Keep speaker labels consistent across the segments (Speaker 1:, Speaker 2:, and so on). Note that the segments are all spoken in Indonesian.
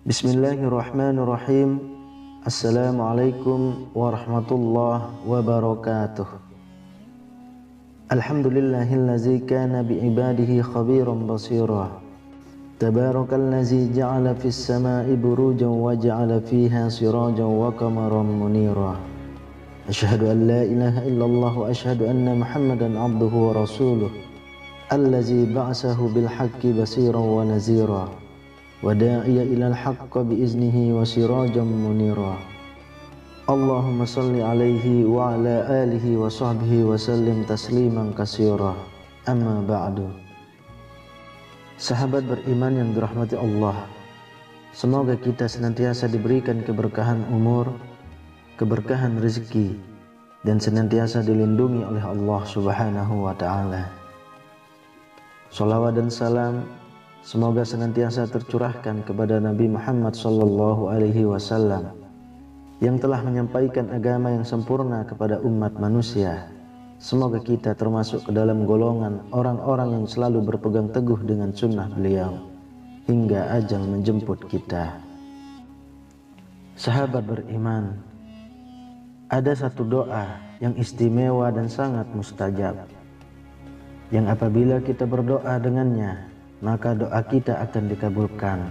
Speaker 1: Bismillahirrahmanirrahim. Assalamualaikum warahmatullahi wabarakatuh. Alhamdulillahillazi kana bi'ibadihi khabiran basira. Tabarakallazi ja'ala fis sama'i burujan wa ja'ala fiha sirajan wa qamaran munira. Asyhadu an la ilaha illallah wa asyhadu anna Muhammadan abduhu wa rasuluh. Allazi ba'asahu bil haqqi basiran wa nazira. Wada'iya ilal haqqa biiznihi wa sirajan munira. Allahumma salli alaihi wa ala alihi wa sahbihi wa sallim tasliman katsira. Amma ba'du. Sahabat beriman yang dirahmati Allah, semoga kita senantiasa diberikan keberkahan umur, keberkahan rezeki, dan senantiasa dilindungi oleh Allah Subhanahu wa ta'ala. Shalawat dan salam semoga senantiasa tercurahkan kepada Nabi Muhammad sallallahu alaihi wasallam yang telah menyampaikan agama yang sempurna kepada umat manusia. Semoga kita termasuk ke dalam golongan orang-orang yang selalu berpegang teguh dengan sunnah beliau hingga ajal menjemput kita. Sahabat beriman, ada satu doa yang istimewa dan sangat mustajab, yang apabila kita berdoa dengannya maka doa kita akan dikabulkan,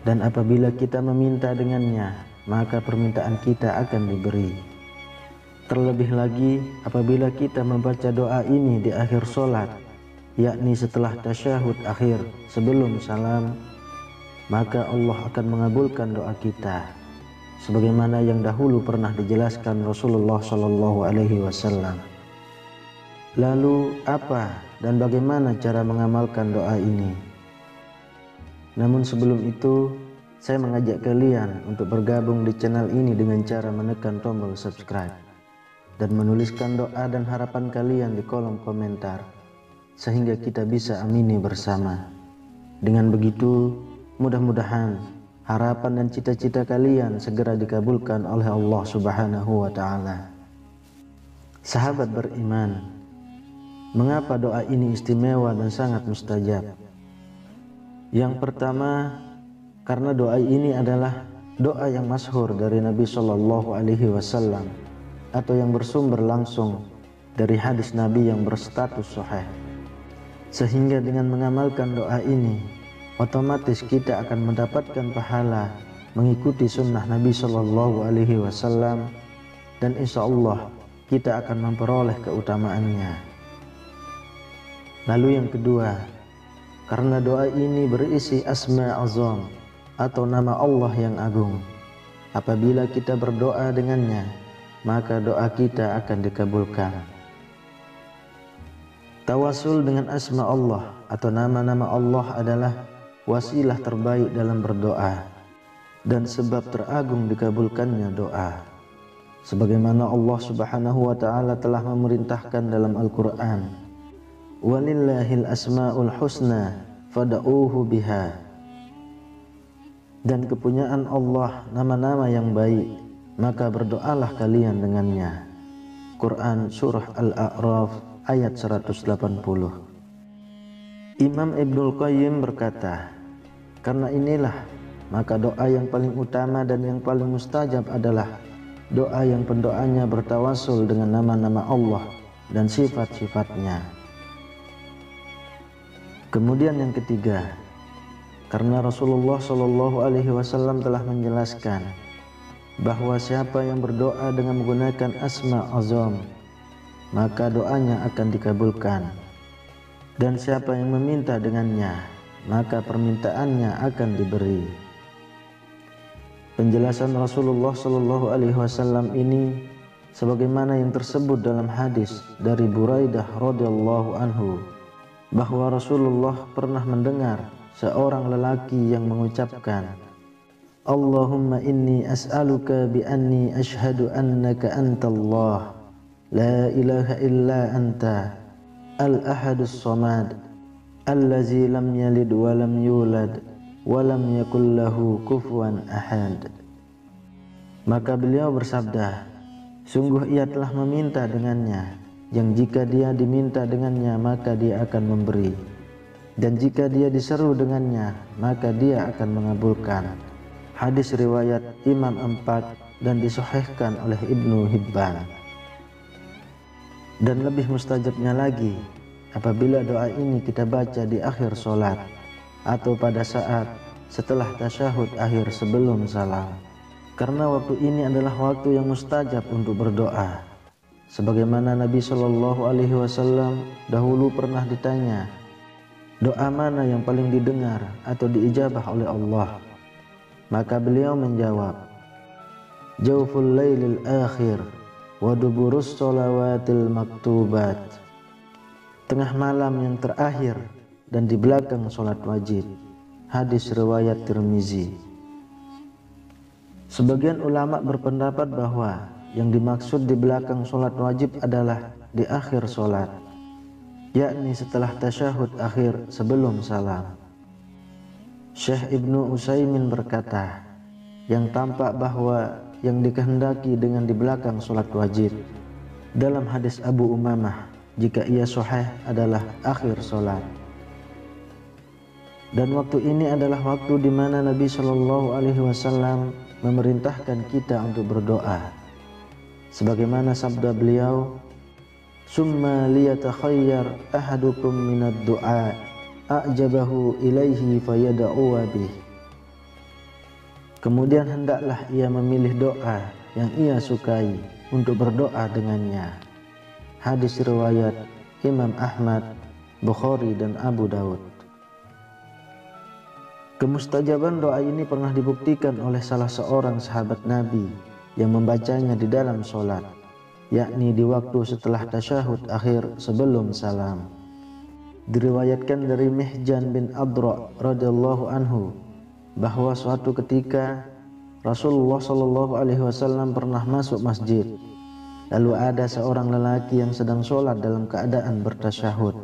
Speaker 1: dan apabila kita meminta dengannya maka permintaan kita akan diberi. Terlebih lagi apabila kita membaca doa ini di akhir solat, yakni setelah tasyahud akhir sebelum salam, maka Allah akan mengabulkan doa kita sebagaimana yang dahulu pernah dijelaskan Rasulullah Shallallahu Alaihi Wasallam. Lalu apa dan bagaimana cara mengamalkan doa ini? Namun sebelum itu, saya mengajak kalian untuk bergabung di channel ini dengan cara menekan tombol subscribe dan menuliskan doa dan harapan kalian di kolom komentar, sehingga kita bisa amini bersama. Dengan begitu, mudah-mudahan harapan dan cita-cita kalian segera dikabulkan oleh Allah Subhanahu wa ta'ala. Sahabat beriman, mengapa doa ini istimewa dan sangat mustajab? Yang pertama, karena doa ini adalah doa yang masyhur dari Nabi Shallallahu Alaihi Wasallam atau yang bersumber langsung dari hadis Nabi yang berstatus sahih, sehingga dengan mengamalkan doa ini otomatis kita akan mendapatkan pahala mengikuti sunnah Nabi Shallallahu Alaihi Wasallam, dan insya Allah kita akan memperoleh keutamaannya. Lalu yang kedua, karena doa ini berisi asma azam atau nama Allah yang agung. Apabila kita berdoa dengannya, maka doa kita akan dikabulkan. Tawasul dengan asma Allah atau nama-nama Allah adalah wasilah terbaik dalam berdoa dan sebab teragung dikabulkannya doa. Sebagaimana Allah Subhanahu wa ta'ala telah memerintahkan dalam Al-Quran, walillahil asma'ul husna fada'uhu biha, dan kepunyaan Allah nama-nama yang baik, maka berdoalah kalian dengannya. Quran Surah Al-A'raf ayat 180. Imam Ibnul Qayyim berkata, karena inilah maka doa yang paling utama dan yang paling mustajab adalah doa yang pendoanya bertawasul dengan nama-nama Allah dan sifat-sifatnya. Kemudian yang ketiga, karena Rasulullah Shallallahu Alaihi Wasallam telah menjelaskan bahwa siapa yang berdoa dengan menggunakan asma azam, maka doanya akan dikabulkan, dan siapa yang meminta dengannya, maka permintaannya akan diberi. Penjelasan Rasulullah Shallallahu Alaihi Wasallam ini sebagaimana yang tersebut dalam hadis dari Buraidah radhiyallahu anhu, bahwa Rasulullah pernah mendengar seorang lelaki yang mengucapkan, Allahumma inni as'aluka bi anni ashhadu annaka antallah la ilaha illa anta al-ahadus samad allazi lam yalid wa lam yulad wa lam yakul lahu kufuwan ahad. Maka beliau bersabda, sungguh ia telah meminta dengannya, yang jika dia diminta dengannya maka dia akan memberi, dan jika dia diseru dengannya maka dia akan mengabulkan. Hadis riwayat Imam 4 dan disahihkan oleh Ibnu Hibban. Dan lebih mustajabnya lagi apabila doa ini kita baca di akhir solat atau pada saat setelah tasyahud akhir sebelum salam, karena waktu ini adalah waktu yang mustajab untuk berdoa. Sebagaimana Nabi Shallallahu Alaihi Wasallam dahulu pernah ditanya, doa mana yang paling didengar atau diijabah oleh Allah? Maka beliau menjawab, Jawful lailil akhir wa duburus sholawatil maktubat. Tengah malam yang terakhir dan di belakang sholat wajib. Hadis riwayat Tirmizi. Sebagian ulama berpendapat bahwa yang dimaksud di belakang sholat wajib adalah di akhir sholat, yakni setelah tasyahud akhir sebelum salam. Syekh Ibnu Utsaimin berkata, yang tampak bahwa yang dikehendaki dengan di belakang sholat wajib dalam hadis Abu Umamah jika ia sahih adalah akhir sholat. Dan waktu ini adalah waktu di mana Nabi Shallallahu Alaihi Wasallam memerintahkan kita untuk berdoa. Sebagaimana sabda beliau, summa liyatakhayyar ahadukum minad du'a a'jabahu ilaihi fayada'u bih. Kemudian hendaklah ia memilih doa yang ia sukai untuk berdoa dengannya. Hadis riwayat Imam Ahmad, Bukhari dan Abu Daud. Kemustajaban doa ini pernah dibuktikan oleh salah seorang sahabat Nabi yang membacanya di dalam sholat, yakni di waktu setelah tasyahud akhir sebelum salam. Diriwayatkan dari Mihjan bin Adra radhiyallahu anhu bahwa suatu ketika Rasulullah Shallallahu Alaihi Wasallam pernah masuk masjid, lalu ada seorang lelaki yang sedang sholat dalam keadaan bertasyahud.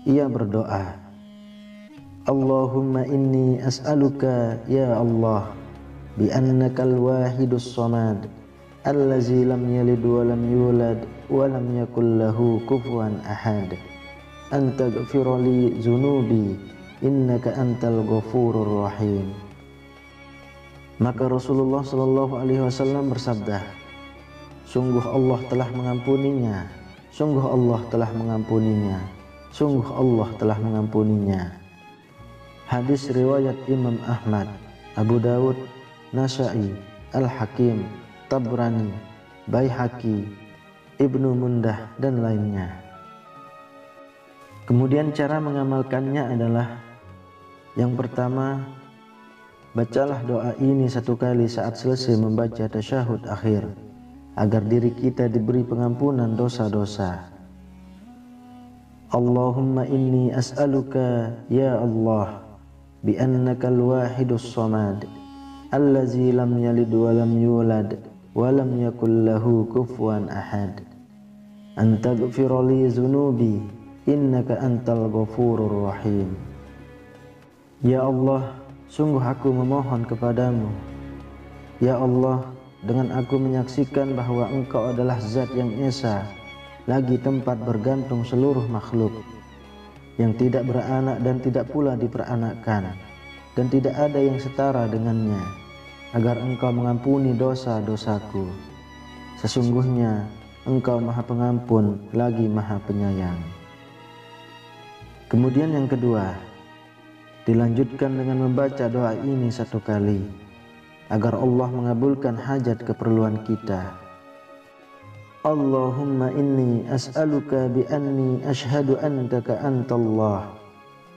Speaker 1: Ia berdoa, Allahumma inni as'aluka ya Allah bi annakal wahidus samad allazi lam yalid wa lam yulad wa lam yakul lahu kufuwan ahad an taghfira li dzunubi innaka antal ghafurur rahim. Maka Rasulullah sallallahu alaihi wasallam bersabda, sungguh Allah telah mengampuninya, sungguh Allah telah mengampuninya, sungguh Allah telah mengampuninya. Hadis riwayat Imam Ahmad, Abu Daud, Nasa'i, Al-Hakim, Tabrani, Baihaqi, Ibnu Mundah dan lainnya. Kemudian cara mengamalkannya adalah, yang pertama, bacalah doa ini satu kali saat selesai membaca tasyahud akhir, agar diri kita diberi pengampunan dosa-dosa. Allahumma inni as'aluka ya Allah bi annakal wahidus samad allazi lam yalid wa lam yulad wa lam yakul lahu kufuwan ahad an taghfira li dzunubi innaka antal ghafurur rahim. Ya Allah, sungguh aku memohon kepadamu, ya Allah, dengan aku menyaksikan bahwa Engkau adalah Zat yang Esa, lagi tempat bergantung seluruh makhluk, yang tidak beranak dan tidak pula diperanakkan, dan tidak ada yang setara dengannya, agar Engkau mengampuni dosa-dosaku. Sesungguhnya Engkau Maha Pengampun lagi Maha Penyayang. Kemudian yang kedua, dilanjutkan dengan membaca doa ini satu kali, agar Allah mengabulkan hajat keperluan kita. Allahumma inni as'aluka bi anni ashhadu annaka antallah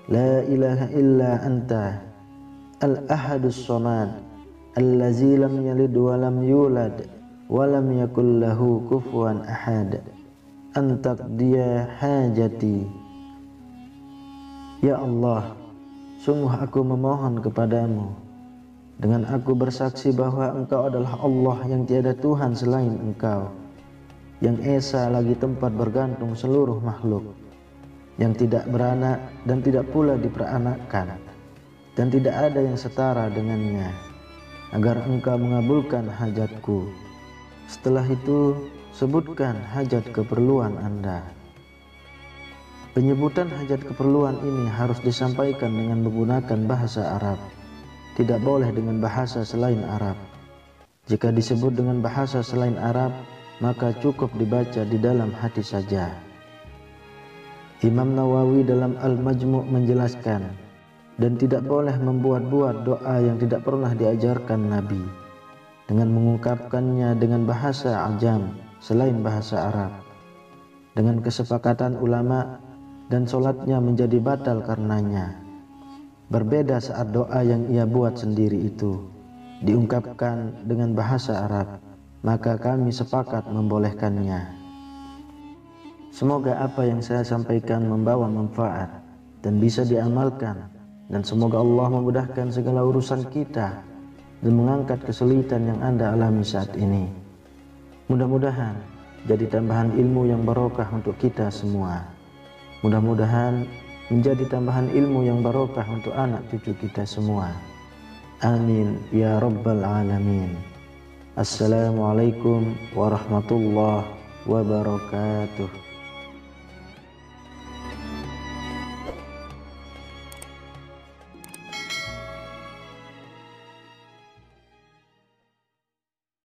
Speaker 1: la ilaha illa anta al-ahadus samad allazi lam yalid wa lam yulad wa lam yakul lahu kufuwan ahad an taqdiya hajati. Ya Allah, sungguh aku memohon kepadamu dengan aku bersaksi bahwa Engkau adalah Allah yang tiada Tuhan selain Engkau, yang esa lagi tempat bergantung seluruh makhluk, yang tidak beranak dan tidak pula diperanakkan, dan tidak ada yang setara dengannya, agar Engkau mengabulkan hajatku. Setelah itu, sebutkan hajat keperluan Anda. Penyebutan hajat keperluan ini harus disampaikan dengan menggunakan bahasa Arab. Tidak boleh dengan bahasa selain Arab. Jika disebut dengan bahasa selain Arab, maka cukup dibaca di dalam hati saja. Imam Nawawi dalam Al-Majmu' menjelaskan, dan tidak boleh membuat-buat doa yang tidak pernah diajarkan Nabi, dengan mengungkapkannya dengan bahasa ajam selain bahasa Arab, dengan kesepakatan ulama, dan solatnya menjadi batal karenanya. Berbeda saat doa yang ia buat sendiri itu diungkapkan dengan bahasa Arab, maka kami sepakat membolehkannya. Semoga apa yang saya sampaikan membawa manfaat dan bisa diamalkan, dan semoga Allah memudahkan segala urusan kita dan mengangkat kesulitan yang Anda alami saat ini. Mudah-mudahan jadi tambahan ilmu yang barokah untuk kita semua. Mudah-mudahan menjadi tambahan ilmu yang barokah untuk anak cucu kita semua. Amin ya rabbal alamin. Assalamualaikum warahmatullahi wabarakatuh.